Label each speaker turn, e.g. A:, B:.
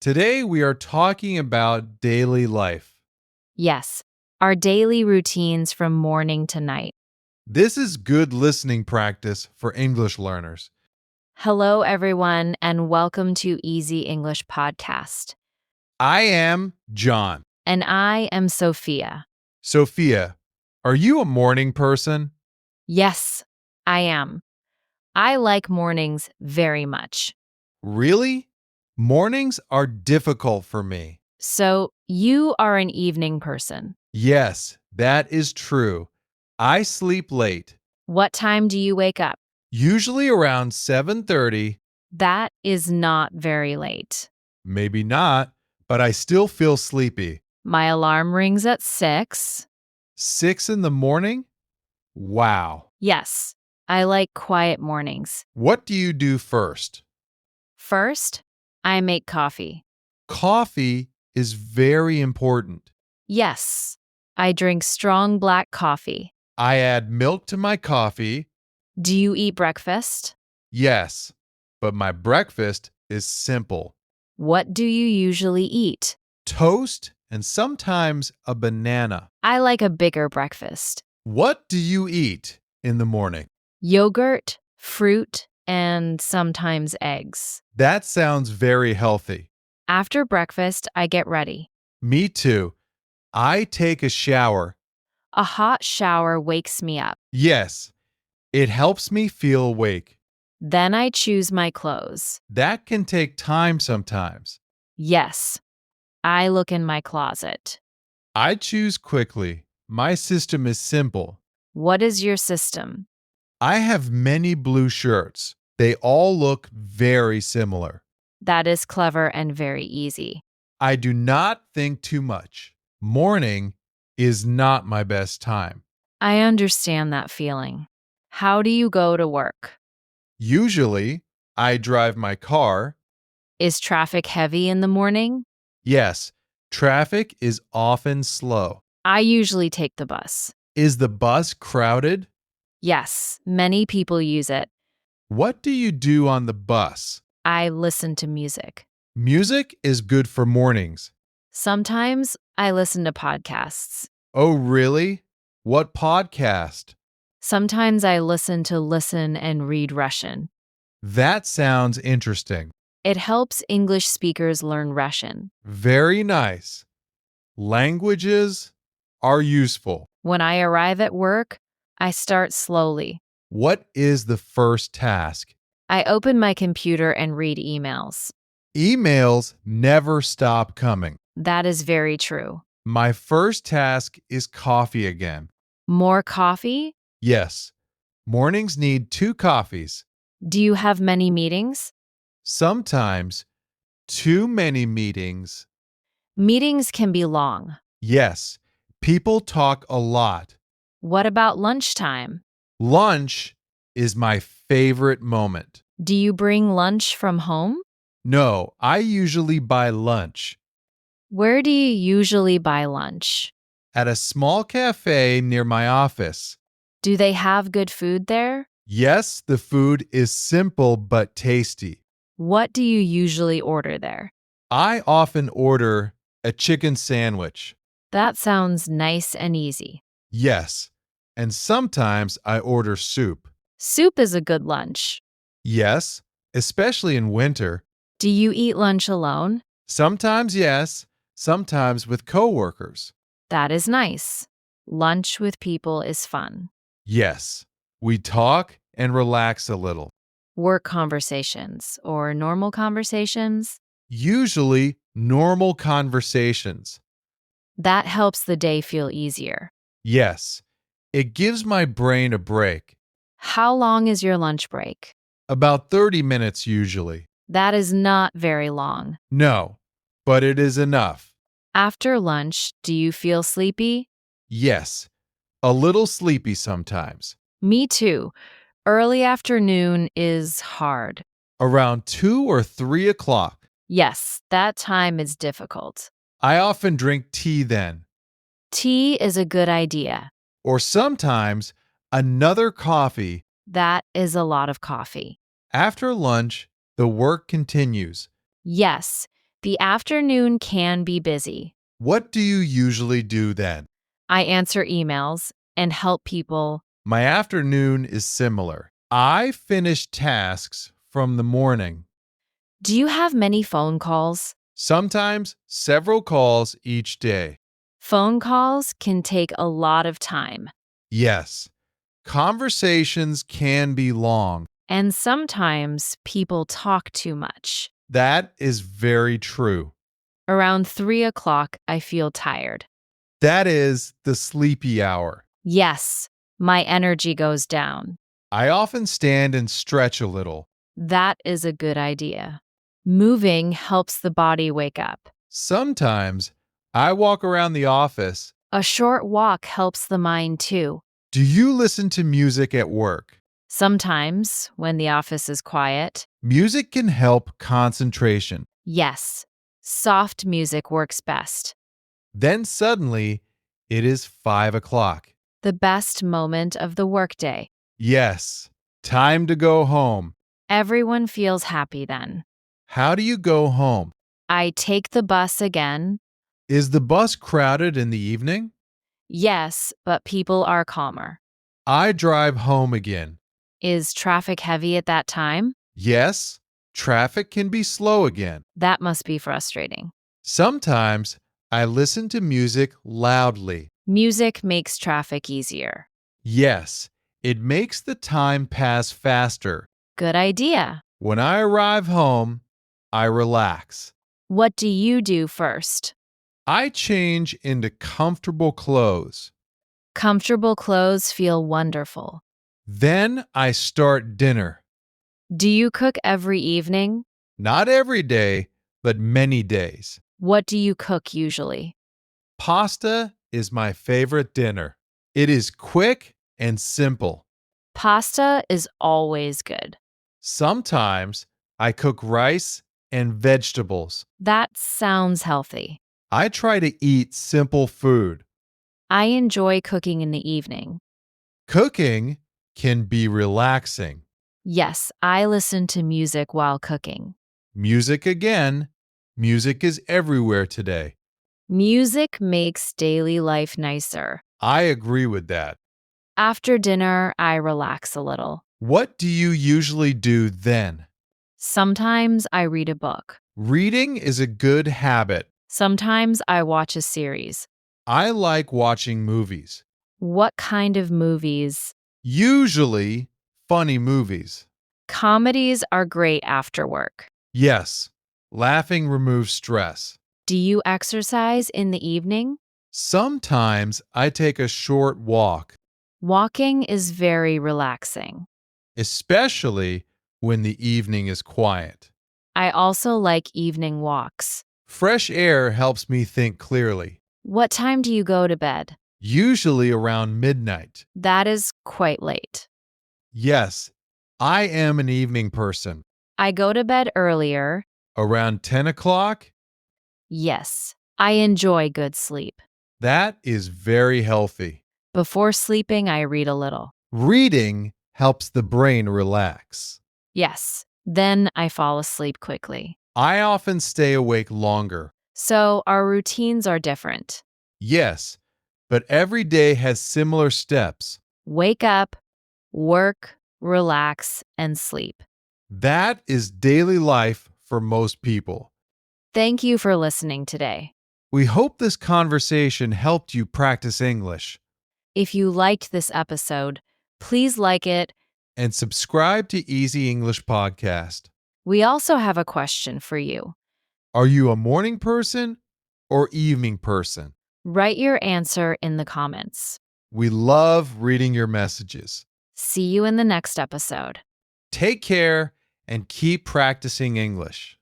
A: Today we are talking about daily life.
B: Yes, our daily routines from morning to night.
A: This is good listening practice for English learners.
B: Hello, everyone, and welcome to Easy English Podcast.
A: I am John.
B: And I am Sophia.
A: Sophia, are you a morning person?
B: Yes, I am. I like mornings very much.
A: Really? Mornings are difficult for me.
B: So, you are an evening person.
A: Yes, that is true. I sleep late,
B: What time do you wake up?
A: usually around 7:30,
B: That is not very late.
A: maybe not, but I still feel sleepy.
B: My alarm rings at 6.
A: 6 in the morning? Wow.
B: Yes, I like quiet mornings.
A: What do you do first?
B: First, I make coffee.
A: Coffee is very important.
B: Yes, I drink strong black coffee.
A: I add milk to my coffee,
B: Do you eat breakfast?
A: yes, but my breakfast is simple.
B: What do you usually eat?
A: Toast and sometimes a banana.
B: I like a bigger breakfast.
A: What do you eat in the morning?
B: Yogurt, fruit, and sometimes eggs.
A: That sounds very healthy.
B: After breakfast, I get ready.
A: Me too. I take a shower.
B: A hot shower wakes me up.
A: Yes, it helps me feel awake.
B: Then I choose my clothes.
A: That can take time sometimes.
B: Yes, I look in my closet.
A: I choose quickly. My system is simple.
B: What is your system?
A: I have many blue shirts. They all look very similar.
B: That is clever and very easy.
A: I do not think too much. Morning is not my best time.
B: I understand that feeling. How do you go to work?
A: Usually, I drive my car.
B: Is traffic heavy in the morning?
A: Yes, traffic is often slow.
B: I usually take the bus.
A: Is the bus crowded?
B: Yes, many people use it.
A: What do you do on the bus?
B: I listen to music.
A: Music is good for mornings.
B: Sometimes I listen to podcasts.
A: Oh, really? What podcast?
B: Sometimes I listen and read Russian.
A: That sounds interesting.
B: It helps English speakers learn Russian.
A: Very nice. Languages are useful.
B: When I arrive at work, I start slowly.
A: What is the first task?
B: I open my computer and read emails.
A: Emails never stop coming.
B: That is very true.
A: My first task is coffee again.
B: More coffee?
A: Yes, mornings need 2 coffees.
B: Do you have many meetings?
A: Sometimes too many meetings.
B: Meetings can be long.
A: Yes, people talk a lot.
B: What about lunchtime?
A: Lunch is my favorite moment.
B: Do you bring lunch from home?
A: No, I usually buy lunch
B: Where do you usually buy lunch?
A: at a small cafe near my office.
B: Do they have good food there?
A: Yes, the food is simple but tasty.
B: What do you usually order there?
A: I often order a chicken sandwich.
B: That sounds nice and easy.
A: Yes, and sometimes I order soup.
B: Soup is a good lunch.
A: Yes, especially in winter.
B: Do you eat lunch alone?
A: Sometimes yes, sometimes with coworkers.
B: That is nice. Lunch with people is fun.
A: Yes, we talk and relax a little.
B: Work conversations or normal conversations?
A: Usually normal conversations.
B: That helps the day feel easier.
A: Yes, it gives my brain a break.
B: How long is your lunch break?
A: About 30 minutes usually.
B: That is not very long.
A: No, but it is enough.
B: After lunch, do you feel sleepy?
A: Yes, a little sleepy sometimes.
B: Me too. Early afternoon is hard.
A: Around 2 or 3 o'clock.
B: Yes, that time is difficult.
A: I often drink tea then,
B: Tea is a good idea.
A: or sometimes another coffee.
B: That is a lot of coffee.
A: After lunch, the work continues.
B: Yes, The afternoon can be busy.
A: What do you usually do then?
B: I answer emails and help people.
A: My afternoon is similar. I finish tasks from the morning.
B: Do you have many phone calls?
A: Sometimes several calls each day.
B: Phone calls can take a lot of time,
A: Yes, conversations can be long.
B: and sometimes people talk too much.
A: That is very true.
B: Around 3 o'clock, I feel tired.
A: That is the sleepy hour.
B: Yes, my energy goes down.
A: I often stand and stretch a little.
B: That is a good idea. Moving helps the body wake up.
A: Sometimes I walk around the office.
B: A short walk helps the mind too.
A: Do you listen to music at work?
B: Sometimes, when the office is quiet,
A: Music can help concentration.
B: yes, soft music works best.
A: Then suddenly, it is 5 o'clock.
B: The best moment of the workday.
A: Yes, time to go home.
B: Everyone feels happy then.
A: How do you go home?
B: I take the bus again.
A: Is the bus crowded in the evening?
B: Yes, but people are calmer.
A: I drive home again.
B: Is traffic heavy at that time?
A: Yes, traffic can be slow again.
B: That must be frustrating.
A: Sometimes I listen to music loudly.
B: Music makes traffic easier.
A: Yes, it makes the time pass faster.
B: Good idea.
A: When I arrive home, I relax.
B: What do you do first?
A: I change into comfortable clothes.
B: Comfortable clothes feel wonderful.
A: Then I start dinner.
B: Do you cook every evening?
A: Not every day, but many days.
B: What do you cook usually?
A: Pasta is my favorite dinner. It is quick and simple.
B: Pasta is always good.
A: Sometimes I cook rice and vegetables.
B: That sounds healthy.
A: I try to eat simple food.
B: I enjoy cooking in the evening.
A: Cooking can be relaxing.
B: Yes, I listen to music while cooking.
A: Music again. Music is everywhere today.
B: Music makes daily life nicer.
A: I agree with that.
B: After dinner, I relax a little.
A: What do you usually do then?
B: Sometimes I read a book.
A: Reading is a good habit.
B: Sometimes I watch a series.
A: I like watching movies.
B: What kind of movies?
A: Usually funny movies.
B: Comedies are great after work.
A: Yes, laughing removes stress.
B: Do you exercise in the evening?
A: Sometimes I take a short walk,
B: Walking is very relaxing.
A: especially when the evening is quiet.
B: I also like evening walks.
A: Fresh air helps me think clearly,
B: What time do you go to bed?
A: usually around midnight.
B: That is quite late.
A: Yes, I am an evening person.
B: I go to bed earlier.
A: Around 10 o'clock?
B: Yes, I enjoy good sleep.
A: That is very healthy.
B: Before sleeping, I read a little.
A: Reading helps the brain relax.
B: Yes, then I fall asleep quickly.
A: I often stay awake longer.
B: So our routines are different.
A: Yes, but every day has similar steps.
B: Wake up, work, relax, and sleep.
A: That is daily life for most people.
B: Thank you for listening today.
A: We hope this conversation helped you practice English.
B: If you liked this episode, please like it.
A: And subscribe to Easy English Podcast.
B: We also have a question for you.
A: Are you a morning person or evening person?
B: Write your answer in the comments.
A: We love reading your messages.
B: See you in the next episode.
A: Take care and keep practicing English.